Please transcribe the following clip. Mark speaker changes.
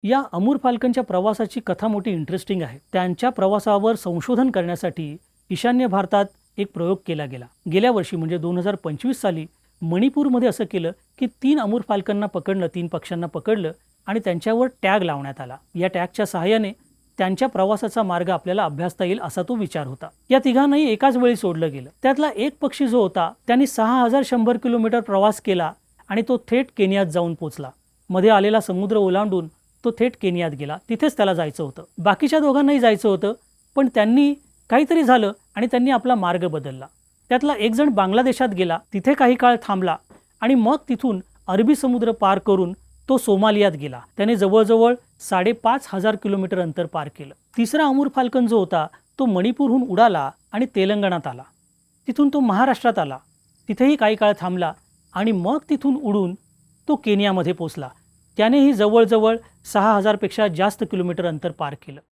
Speaker 1: या अमूर फाल्कनच्या प्रवासाची कथा मोठी इंटरेस्टिंग आहे। त्यांच्या प्रवासावर संशोधन करण्यासाठी ईशान्य भारतात एक प्रयोग केला गेला। गेल्या वर्षी म्हणजे 2025 साली मणिपूरमध्ये असं केलं की 3 अमूर फाल्कनना पकडलं, 3 पक्ष्यांना पकडलं आणि त्यांच्यावर टॅग लावण्यात आला। या टॅगच्या सहाय्याने त्यांच्या प्रवासाचा मार्ग आपल्याला अभ्यासता येईल असा तो विचार होता। या तिघांनाही एकाच वेळी सोडलं गेलं। त्यातला एक पक्षी जो होता त्यांनी 6100 किलोमीटर प्रवास केला आणि तो थेट केनियात जाऊन पोहोचला। मध्ये आलेला समुद्र ओलांडून तो थेट केनियात गेला, तिथेच त्याला जायचं होतं। बाकीच्या दोघांनाही जायचं होतं, पण त्यांनी काहीतरी झालं आणि त्यांनी आपला मार्ग बदलला। त्यातला एक जण बांगलादेशात गेला, तिथे काही काळ थांबला आणि मग तिथून अरबी समुद्र पार करून तो सोमालियात गेला। त्याने जवळजवळ 5500 किलोमीटर अंतर पार केलं। तिसरा अमूर फाल्कन जो होता तो मणिपूरहून उडाला आणि तेलंगणात आला। तिथून तो महाराष्ट्रात आला, तिथेही काही काळ थांबला आणि मग तिथून उडून तो केनियामध्ये पोहोचला। त्यानेही जवळजवळ 6000 पेक्षा जास्त किलोमीटर अंतर पार केलं।